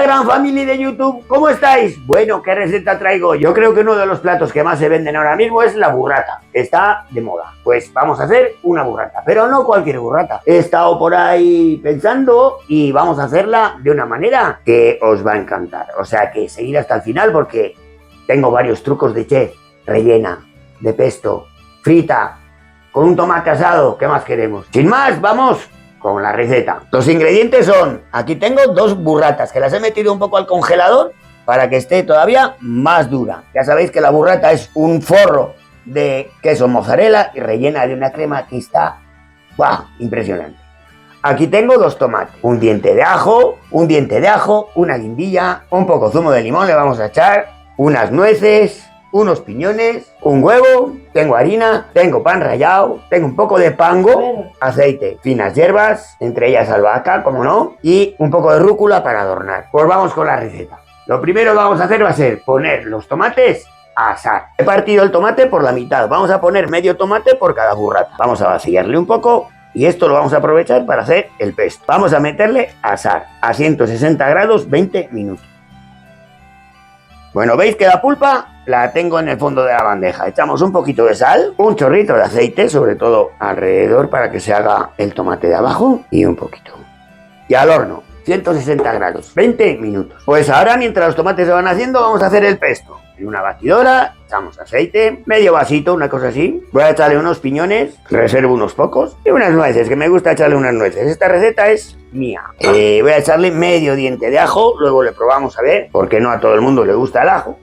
gran familia de YouTube, ¿cómo estáis? Bueno, ¿qué receta traigo? Yo creo que uno de los platos que más se venden ahora mismo es la burrata. Está de moda. Pues vamos a hacer una burrata, pero no cualquier burrata. He estado por ahí pensando y vamos a hacerla de una manera que os va a encantar. O sea que seguid hasta el final porque tengo varios trucos de chef. Rellena, de pesto, frita, con un tomate asado. ¿Qué más queremos? Sin más, vamos con la receta. Los ingredientes son, aquí tengo 2 burratas que las he metido un poco al congelador para que esté todavía más dura. Ya sabéis que la burrata es un forro de queso mozzarella y rellena de una crema que está ¡buah! Impresionante. Aquí tengo 2 tomates, un diente de ajo, una guindilla, un poco zumo de limón le vamos a echar, unas nueces, unos piñones, un huevo, tengo harina, tengo pan rallado, tengo un poco de pango, aceite, finas hierbas, entre ellas albahaca, como no, y un poco de rúcula para adornar. Pues vamos con la receta. Lo primero que vamos a hacer va a ser poner los tomates a asar. He partido el tomate por la mitad, vamos a poner medio tomate por cada burrata. Vamos a vaciarle un poco y esto lo vamos a aprovechar para hacer el pesto. Vamos a meterle a asar a 160 grados 20 minutos. Bueno, veis que la pulpa la tengo en el fondo de la bandeja. Echamos un poquito de sal, un chorrito de aceite, sobre todo alrededor para que se haga el tomate de abajo, y un poquito. Y al horno, 160 grados, 20 minutos. Pues ahora, mientras los tomates se van haciendo, vamos a hacer el pesto. En una batidora, echamos aceite, medio vasito, una cosa así. Voy a echarle unos piñones, reservo unos pocos, y unas nueces, que me gusta echarle unas nueces. Esta receta es mía. Voy a echarle medio diente de ajo, luego le probamos a ver, porque no a todo el mundo le gusta el ajo.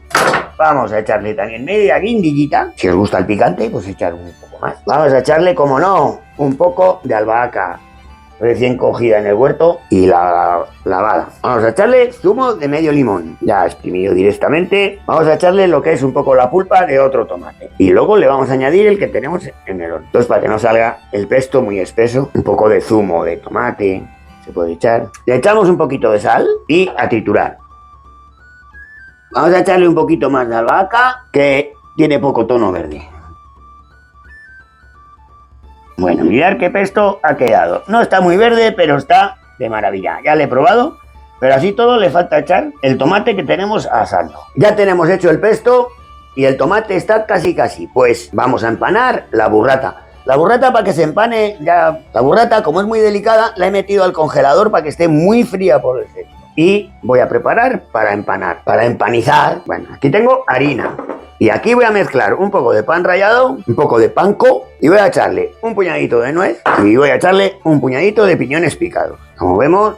Vamos a echarle también media guindillita. Si os gusta el picante, pues echar un poco más. Vamos a echarle, como no, un poco de albahaca recién cogida en el huerto y la lavada. Vamos a echarle zumo de medio limón, ya exprimido directamente. Vamos a echarle lo que es un poco la pulpa de otro tomate. Y luego le vamos a añadir el que tenemos en el horno. Entonces, para que no salga el pesto muy espeso, un poco de zumo de tomate se puede echar. Le echamos un poquito de sal y a triturar. Vamos a echarle un poquito más de albahaca, que tiene poco tono verde. Bueno, mirad qué pesto ha quedado. No está muy verde, pero está de maravilla. Ya lo he probado, pero así todo le falta echar el tomate que tenemos asando. Ya tenemos hecho el pesto y el tomate está casi. Pues vamos a empanar la burrata. La burrata, para que se empane, ya la burrata, como es muy delicada, la he metido al congelador para que esté muy fría por el centro. Y voy a preparar para empanar, para empanizar. Bueno, aquí tengo harina. Y aquí voy a mezclar un poco de pan rallado, un poco de panko, y voy a echarle un puñadito de nuez y voy a echarle un puñadito de piñones picados. Como vemos,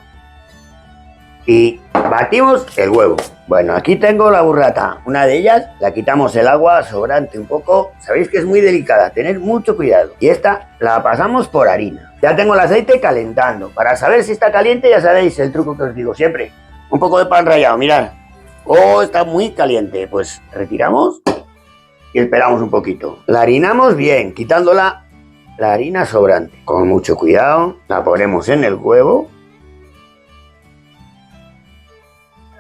y batimos el huevo. Bueno, aquí tengo la burrata. Una de ellas, la quitamos el agua sobrante un poco. Sabéis que es muy delicada, tened mucho cuidado. Y esta la pasamos por harina. Ya tengo el aceite calentando. Para saber si está caliente, ya sabéis el truco que os digo siempre. Un poco de pan rallado, mirad. Oh, está muy caliente. Pues retiramos y esperamos un poquito. La harinamos bien, quitando la harina sobrante. Con mucho cuidado, la ponemos en el huevo.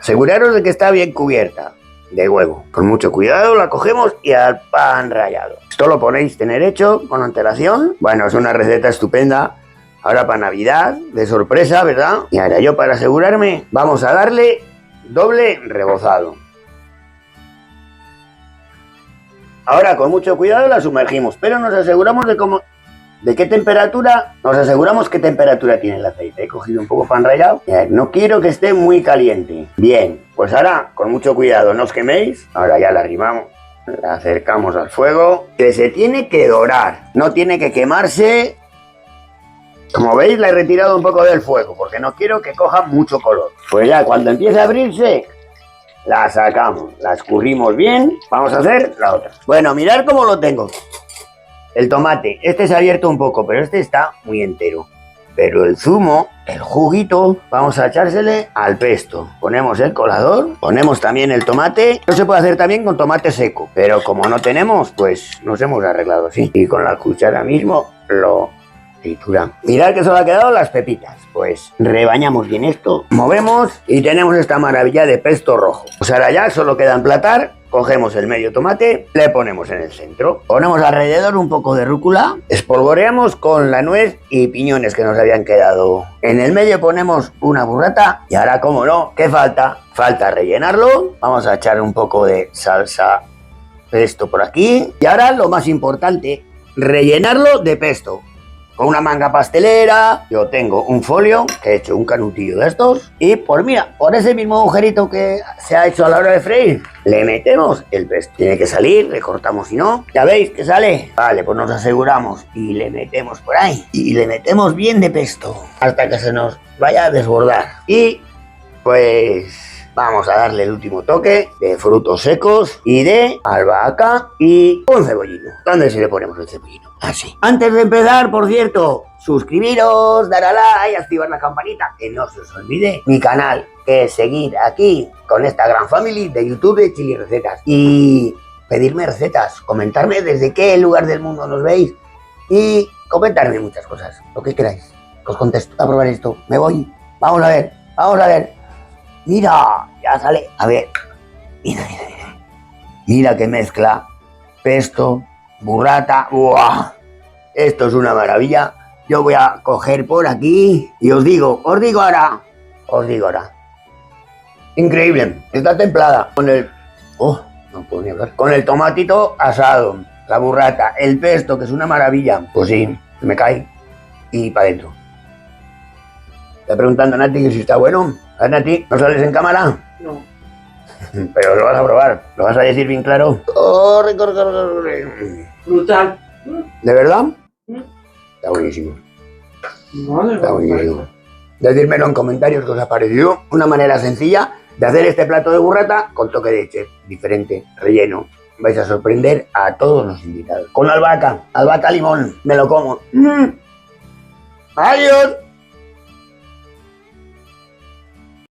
Aseguraros de que está bien cubierta de huevo. Con mucho cuidado la cogemos y al pan rallado. Esto lo podéis tener hecho con antelación. Bueno, es una receta estupenda. Ahora para Navidad, de sorpresa, ¿verdad? Y ahora yo, para asegurarme, vamos a darle doble rebozado. Ahora con mucho cuidado la sumergimos, pero nos aseguramos de qué temperatura, nos aseguramos qué temperatura tiene el aceite. He cogido un poco pan rallado. No quiero que esté muy caliente. Bien, pues ahora con mucho cuidado, no os queméis. Ahora ya la arrimamos, la acercamos al fuego, que se tiene que dorar, no tiene que quemarse. Como veis, la he retirado un poco del fuego porque no quiero que coja mucho color. Pues ya cuando empiece a abrirse, la sacamos, la escurrimos bien. Vamos a hacer la otra. Bueno, mirad cómo lo tengo. El tomate, este se ha abierto un poco, pero este está muy entero. Pero el zumo, el juguito, vamos a echársele al pesto. Ponemos el colador, ponemos también el tomate. Esto se puede hacer también con tomate seco, pero como no tenemos, pues nos hemos arreglado así. Y con la cuchara mismo lo Tritura. Mirad que solo ha quedado las pepitas. Pues rebañamos bien esto, movemos y tenemos esta maravilla de pesto rojo. Pues ahora ya solo queda emplatar. Cogemos el medio tomate, le ponemos en el centro. Ponemos alrededor un poco de rúcula. Espolvoreamos con la nuez y piñones que nos habían quedado. En el medio ponemos una burrata. Y ahora, como no, ¿qué falta? Falta rellenarlo. Vamos a echar un poco de salsa pesto por aquí. Y ahora lo más importante, rellenarlo de pesto. Con una manga pastelera, yo tengo un folio que he hecho un canutillo de estos y por ese mismo agujerito que se ha hecho a la hora de freír, le metemos el pesto. Tiene que salir, le cortamos si no, ya veis que sale. Vale, pues nos aseguramos y le metemos por ahí y le metemos bien de pesto hasta que se nos vaya a desbordar. Y pues vamos a darle el último toque de frutos secos y de albahaca y un cebollino. ¿Dónde se le ponemos el cebollino? Así. Antes de empezar, por cierto, suscribiros, dar a like, activar la campanita, que no se os olvide mi canal, que es seguir aquí con esta gran family de YouTube de Chili Recetas y pedirme recetas, comentarme desde qué lugar del mundo nos veis y comentarme muchas cosas, lo que queráis. Os contesto a probar esto. Me voy. Vamos a ver, vamos a ver. Mira, ya sale. A ver. Mira, mira, mira. Mira qué mezcla. Pesto, burrata. ¡Buah! Esto es una maravilla. Yo voy a coger por aquí y os digo ahora. Increíble. Está templada. Con el... Oh, no puedo ni hablar. Con el tomatito asado, la burrata, el pesto, que es una maravilla. Pues sí, me cae. Y para adentro. Está preguntando a Nati que si está bueno. A ver, Nati, ¿no sales en cámara? No. Pero lo vas a probar, lo vas a decir bien claro. Corre, corre, corre, corre. Brutal. ¿De verdad? Está buenísimo. Madre Está mía. buenísimo. Decírmelo en comentarios qué os ha parecido. Una manera sencilla de hacer este plato de burrata con toque de chef, diferente, relleno. Vais a sorprender a todos los invitados. Con albahaca limón, me lo como. ¡Adiós!